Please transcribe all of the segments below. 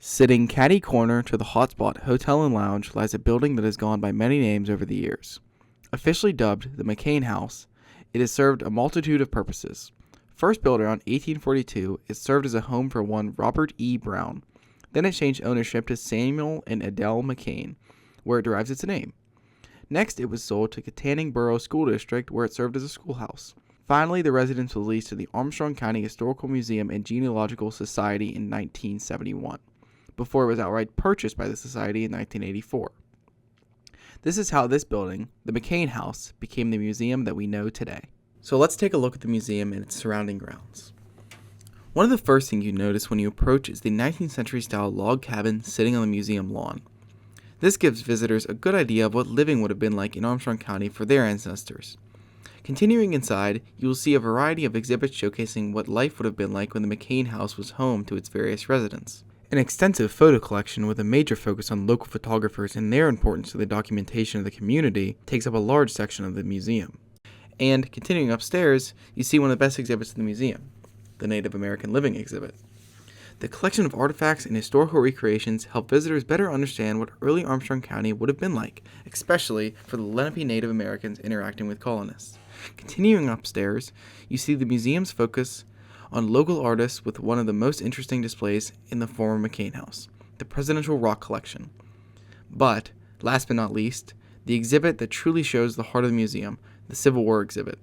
Sitting catty corner to the Hotspot Hotel and Lounge lies a building that has gone by many names over the years. Officially dubbed the McCain House, it has served a multitude of purposes. First built around 1842, it served as a home for one Robert E. Brown. Then it changed ownership to Samuel and Adele McCain, where it derives its name. Next, it was sold to Katanning Borough School District, where it served as a schoolhouse. Finally, the residence was leased to the Armstrong County Historical Museum and Genealogical Society in 1971, before it was outright purchased by the Society in 1984. This is how this building, the McCain House, became the museum that we know today. So let's take a look at the museum and its surrounding grounds. One of the first things you notice when you approach is the 19th century style log cabin sitting on the museum lawn. This gives visitors a good idea of what living would have been like in Armstrong County for their ancestors. Continuing inside, you will see a variety of exhibits showcasing what life would have been like when the McCain House was home to its various residents. An extensive photo collection with a major focus on local photographers and their importance to the documentation of the community takes up a large section of the museum. And continuing upstairs, you see one of the best exhibits in the museum, the Native American Living exhibit. The collection of artifacts and historical recreations help visitors better understand what early Armstrong County would have been like, especially for the Lenape Native Americans interacting with colonists. Continuing upstairs, you see the museum's focus on local artists with one of the most interesting displays in the former McCain House, the Presidential Rock Collection. But, last but not least, the exhibit that truly shows the heart of the museum, the Civil War exhibit.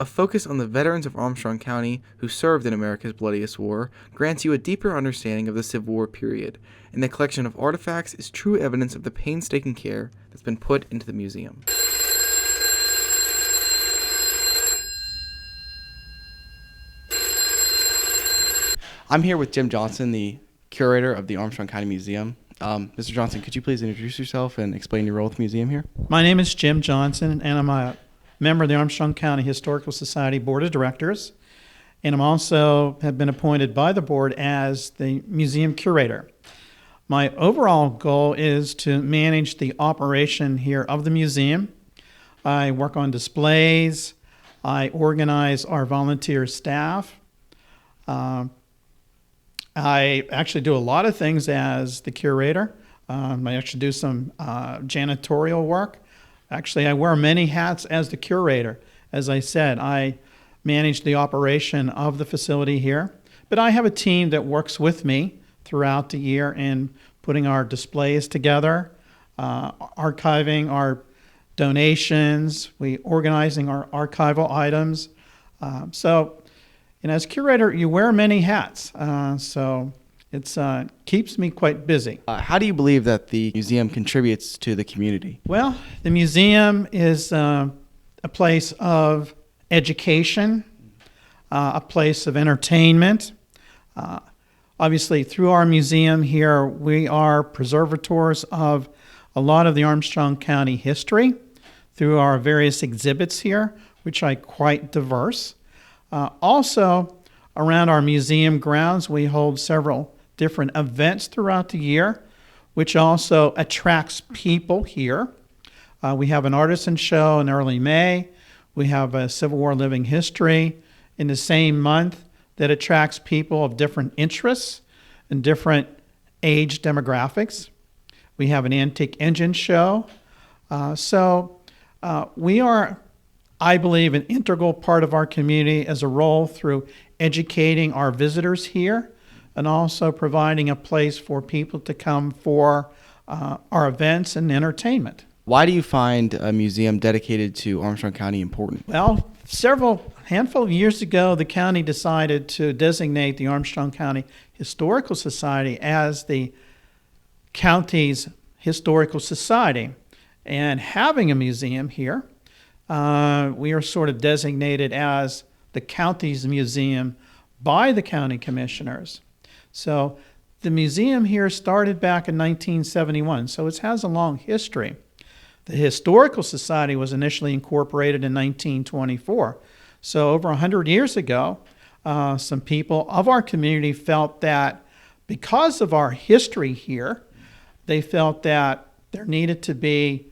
A focus on the veterans of Armstrong County who served in America's bloodiest war grants you a deeper understanding of the Civil War period, and the collection of artifacts is true evidence of the painstaking care that's been put into the museum. I'm here with Jim Johnson, the curator of the Armstrong County Museum. Mr. Johnson, could you please introduce yourself and explain your role with the museum here? My name is Jim Johnson, and I'm a member of the Armstrong County Historical Society Board of Directors, and I'm also have been appointed by the board as the museum curator. My overall goal is to manage the operation here of the museum. I work on displays. I organize our volunteer staff. I actually do a lot of things as the curator. I actually do some janitorial work. Actually, I wear many hats as the curator. As I said, I manage the operation of the facility here, but I have a team that works with me throughout the year in putting our displays together, archiving our donations, organizing our archival items. And as curator, you wear many hats, so it keeps me quite busy. How do you believe that the museum contributes to the community? Well, the museum is a place of education, a place of entertainment. Obviously, through our museum here, we are preservators of a lot of the Armstrong County history through our various exhibits here, which are quite diverse. Also, around our museum grounds, we hold several different events throughout the year, which also attracts people here. We have an artisan show in early May. We have a Civil War living history in the same month that attracts people of different interests and different age demographics. We have an antique engine show. We are, I believe, an integral part of our community as a role through educating our visitors here and also providing a place for people to come for our events and entertainment. Why do you find a museum dedicated to Armstrong County important? Well, handful of years ago, the county decided to designate the Armstrong County Historical Society as the county's historical society. And having a museum here, we are sort of designated as the county's museum by the county commissioners. So the museum here started back in 1971, so it has a long history. The Historical Society was initially incorporated in 1924. So over 100 years ago, some people of our community felt that because of our history here, they felt that there needed to be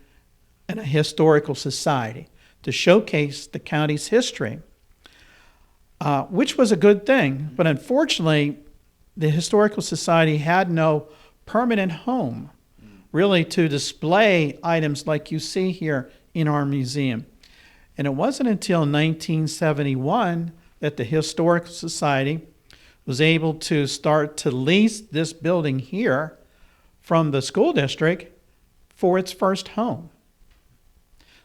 a historical society to showcase the county's history, which was a good thing. But unfortunately, the Historical Society had no permanent home, really, to display items like you see here in our museum. And it wasn't until 1971 that the Historical Society was able to start to lease this building here from the school district for its first home.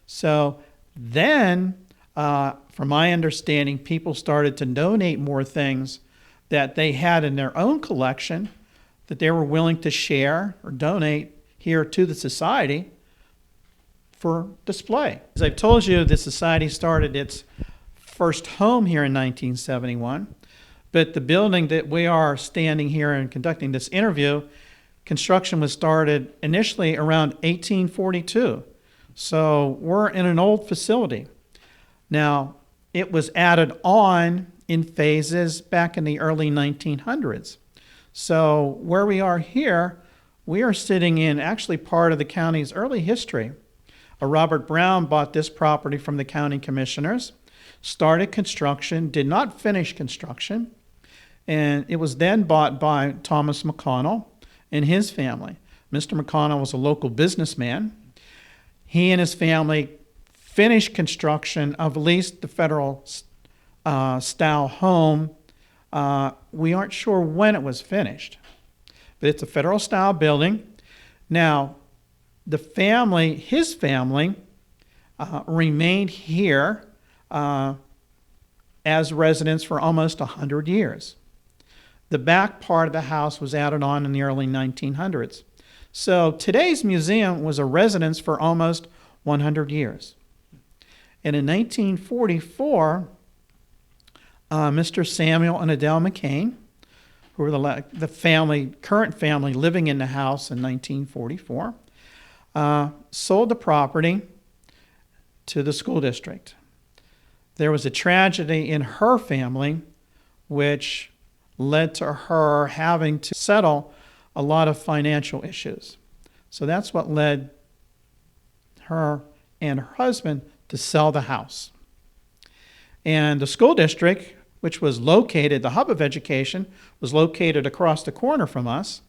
So then, from my understanding, people started to donate more things that they had in their own collection that they were willing to share or donate here to the society for display. As I've told you, the society started its first home here in 1971, but the building that we are standing here and conducting this interview, construction was started initially around 1842. So we're in an old facility. Now, it was added on in phases back in the early 1900s. So where we are here, we are sitting in actually part of the county's early history. Robert Brown bought this property from the county commissioners, started construction, did not finish construction, and it was then bought by Thomas McConnell and his family. Mr. McConnell was a local businessman. He and his family finished construction of at least the federal style home. We aren't sure when it was finished, but it's a federal style building. Now, the family, his family, remained here as residents for almost 100 years. The back part of the house was added on in the early 1900s. So today's museum was a residence for almost 100 years. And in 1944, Mr. Samuel and Adele McCain, who were the current family living in the house in 1944, sold the property to the school district. There was a tragedy in her family which led to her having to settle a lot of financial issues. So that's what led her and her husband to sell the house. And the school district, which was located, the hub of education, was located across the corner from us.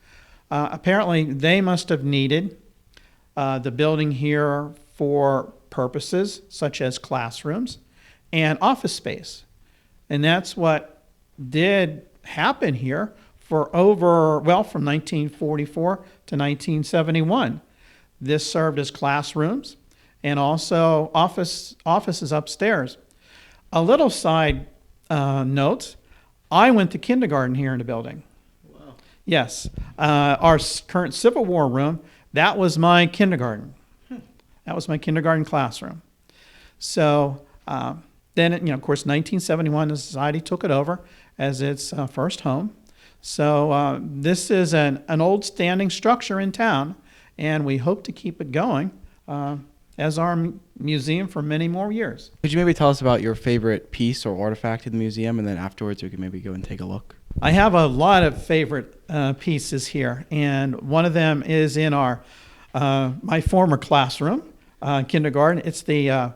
Apparently, they must have needed the building here for purposes such as classrooms and office space. And that's what did happen here for from 1944 to 1971. This served as classrooms and also offices upstairs. A little side note, I went to kindergarten here in the building. Wow. Yes. Our current Civil War room, that was my kindergarten. That was my kindergarten classroom. So then, of course, 1971, the society took it over as its first home. So this is an old standing structure in town, and we hope to keep it going as our museum for many more years. Could you maybe tell us about your favorite piece or artifact in the museum, and then afterwards we could maybe go and take a look? I have a lot of favorite pieces here, and one of them is in our my former classroom, kindergarten. It's the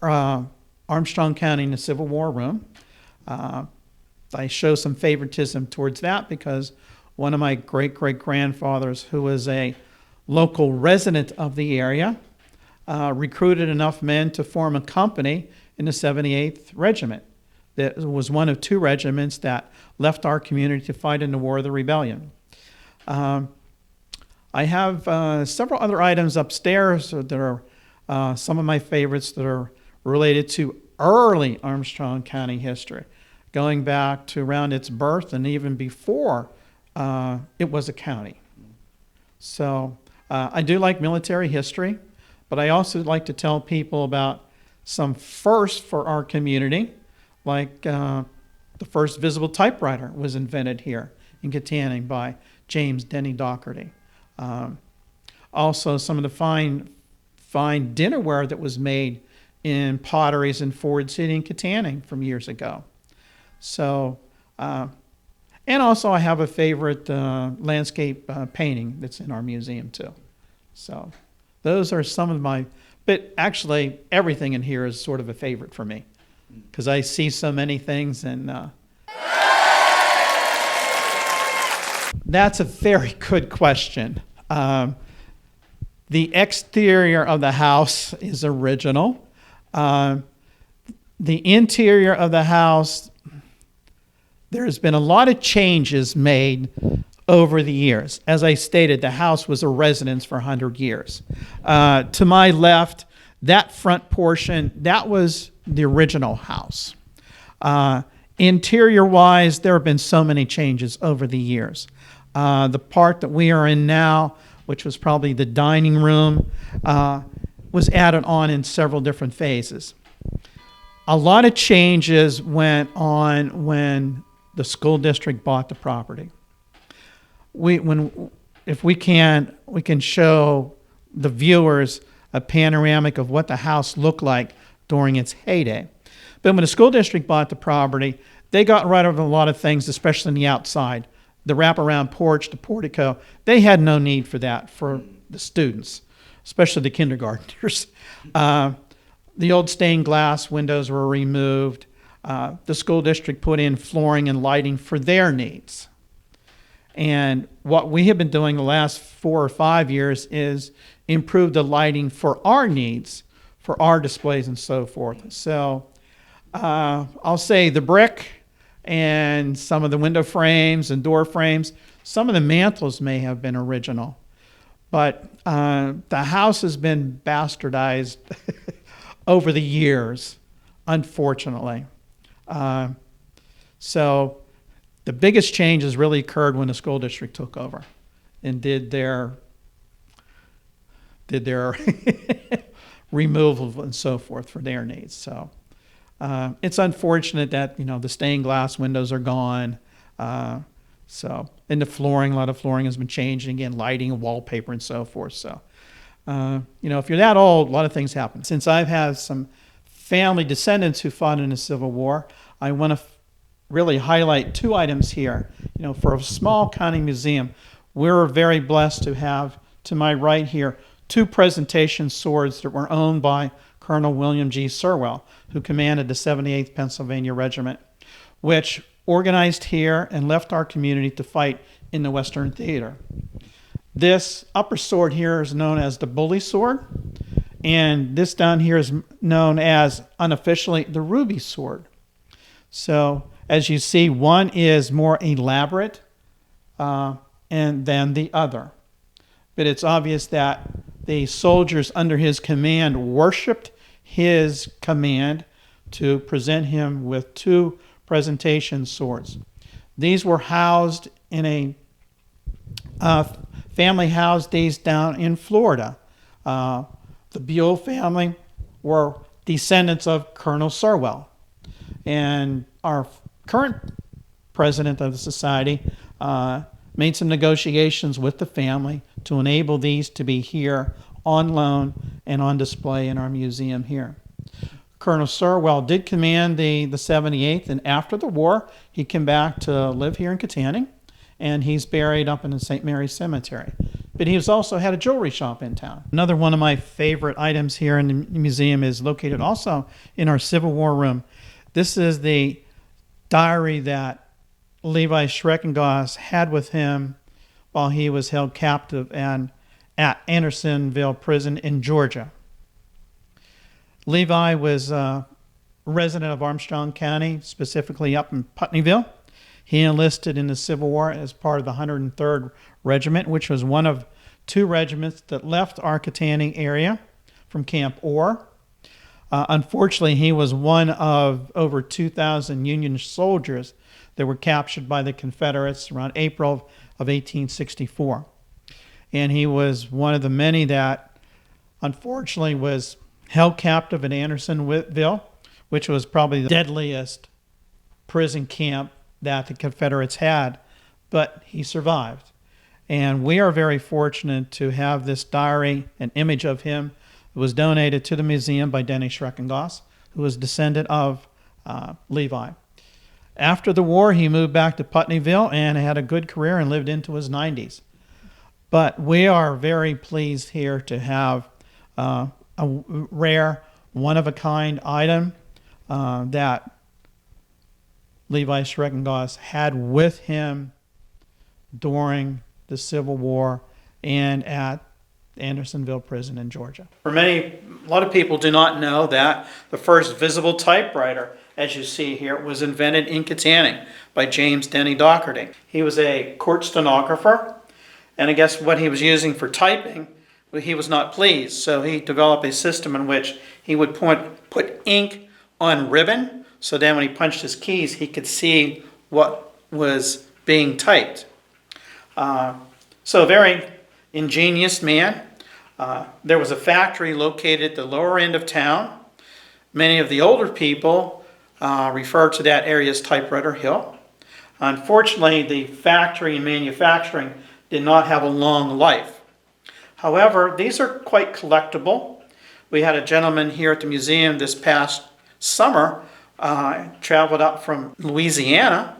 Armstrong County in the Civil War room. I show some favoritism towards that because one of my great-great-grandfathers, who was a local resident of the area, recruited enough men to form a company in the 78th Regiment. That was one of two regiments that left our community to fight in the War of the Rebellion. I have several other items upstairs that are some of my favorites that are related to early Armstrong County history, going back to around its birth and even before it was a county. So I do like military history, but I also like to tell people about some firsts for our community, like the first visible typewriter was invented here in Katanning by James Denny Doherty. Also, some of the fine dinnerware that was made in potteries in Ford City and Katanning from years ago. So, and also I have a favorite landscape painting that's in our museum too. So those are some of my, but actually everything in here is sort of a favorite for me because I see so many things and That's a very good question. The exterior of the house is original. The interior of the house, there's been a lot of changes made over the years. As I stated, the house was a residence for 100 years. To my left, that front portion, that was the original house. Interior-wise, there have been so many changes over the years. The part that we are in now, which was probably the dining room, was added on in several different phases. A lot of changes went on when the school district bought the property. If we can show the viewers a panoramic of what the house looked like during its heyday. But when the school district bought the property, they got rid of a lot of things, especially on the outside. The wraparound porch, the portico, they had no need for that for the students, especially the kindergartners. The old stained glass windows were removed. The school district put in flooring and lighting for their needs. And what we have been doing the last 4 or 5 years is improve the lighting for our needs, for our displays and so forth. So I'll say the brick and some of the window frames and door frames, some of the mantles may have been original. But the house has been bastardized over the years, unfortunately. So the biggest changes really occurred when the school district took over and did their removal and so forth for their needs. So it's unfortunate that the stained glass windows are gone. So and the flooring, a lot of flooring has been changed again, lighting and wallpaper and so forth. So if you're that old, a lot of things happen. Since I've had some family descendants who fought in the Civil War, I want to really highlight 2 items here. For a small county museum, we're very blessed to have, to my right here, 2 presentation swords that were owned by Colonel William G. Sirwell, who commanded the 78th Pennsylvania Regiment, which organized here and left our community to fight in the Western Theater. This upper sword here is known as the Bully Sword, and this down here is known as, unofficially, the Ruby Sword. So, as you see, one is more elaborate and than the other. But it's obvious that the soldiers under his command worshipped his command to present him with 2 presentation swords. These were housed in a family housed these down in Florida. The Buell family were descendants of Colonel Sirwell. And our current president of the society made some negotiations with the family to enable these to be here on loan and on display in our museum here. Colonel Sirwell did command the 78th, and after the war, he came back to live here in Katanning, and he's buried up in the St. Mary's Cemetery. But he also had a jewelry shop in town. Another one of my favorite items here in the museum is located also in our Civil War room. This is the diary that Levi Schreckengoss had with him while he was held captive at Andersonville Prison in Georgia. Levi was a resident of Armstrong County, specifically up in Putneyville. He enlisted in the Civil War as part of the 103rd Regiment, which was one of 2 regiments that left our Katanning area from Camp Orr. Unfortunately, he was one of over 2,000 Union soldiers that were captured by the Confederates around April of 1864. And he was one of the many that, unfortunately, was held captive in Andersonville, which was probably the deadliest prison camp that the Confederates had, but he survived. And we are very fortunate to have this diary, an image of him. It was donated to the museum by Denny Schreckengoss, who was a descendant of Levi. After the war, he moved back to Putneyville and had a good career and lived into his 90s. But we are very pleased here to have a rare, one-of-a-kind item that Levi Schreckengoss had with him during the Civil War and at Andersonville Prison in Georgia. A lot of people do not know that the first visible typewriter, as you see here, was invented in Kittanning by James Denny Doherty. He was a court stenographer, and I guess what he was using for typing, he was not pleased, so he developed a system in which he would put ink on ribbon, so then when he punched his keys, he could see what was being typed. So a very ingenious man. There was a factory located at the lower end of town. Many of the older people refer to that area as Typewriter Hill. Unfortunately, the factory and manufacturing did not have a long life. However, these are quite collectible. We had a gentleman here at the museum this past summer, traveled up from Louisiana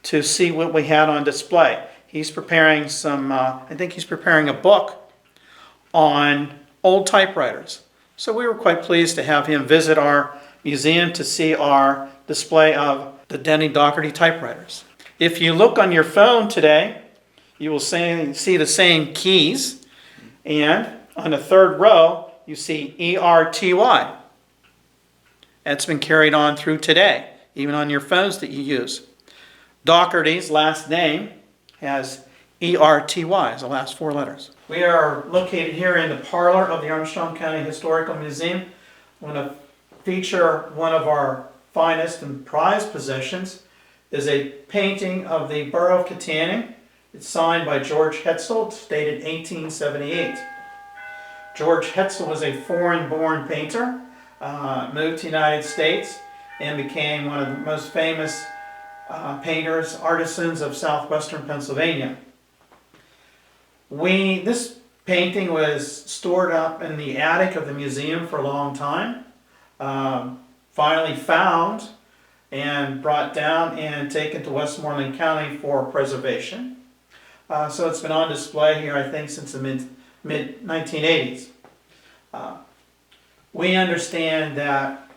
to see what we had on display. He's preparing I think he's preparing a book on old typewriters. So we were quite pleased to have him visit our museum to see our display of the Denny Doherty typewriters. If you look on your phone today, you will see the same keys, and on the third row, you see ERTY. That's been carried on through today, even on your phones that you use. Doherty's last name has ERTY as the last four letters. We are located here in the parlor of the Armstrong County Historical Museum. I want to feature one of our finest and prized possessions. Is a painting of the Borough of Kittanning. It's signed by George Hetzel, dated 1878. George Hetzel was a foreign-born painter, moved to the United States, and became one of the most famous painters, artisans of southwestern Pennsylvania. This painting was stored up in the attic of the museum for a long time, finally found and brought down and taken to Westmoreland County for preservation. So it's been on display here, I think, since the mid-1980s. We understand that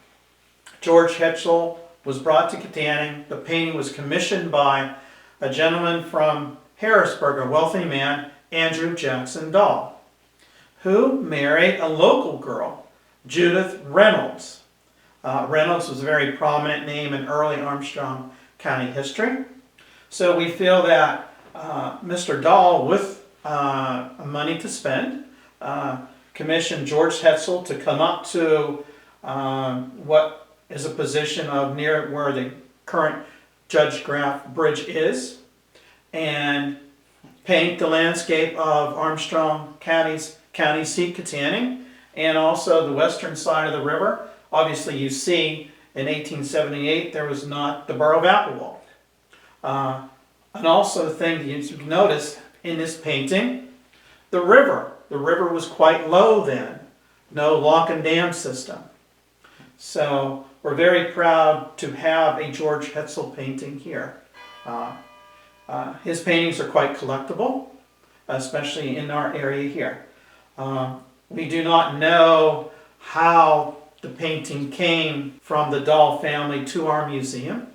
George Hetzel was brought to Kittanning. The painting was commissioned by a gentleman from Harrisburg, a wealthy man, Andrew Jackson Dahl, who married a local girl, Judith Reynolds. Reynolds was a very prominent name in early Armstrong County history. So we feel that Mr. Dahl, with money to spend, commissioned George Hetzel to come up to what is a position of near where the current Judge Graff Bridge is, and paint the landscape of Armstrong County's county seat, Kittanning, and also the western side of the river. Obviously, you see, in 1878, there was not the Borough of Applewall. And also the thing that you notice in this painting, the river. The river was quite low then. No lock and dam system. So we're very proud to have a George Hetzel painting here. His paintings are quite collectible, especially in our area here. We do not know how the painting came from the Dahl family to our museum,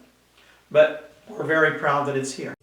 but we're very proud that it's here.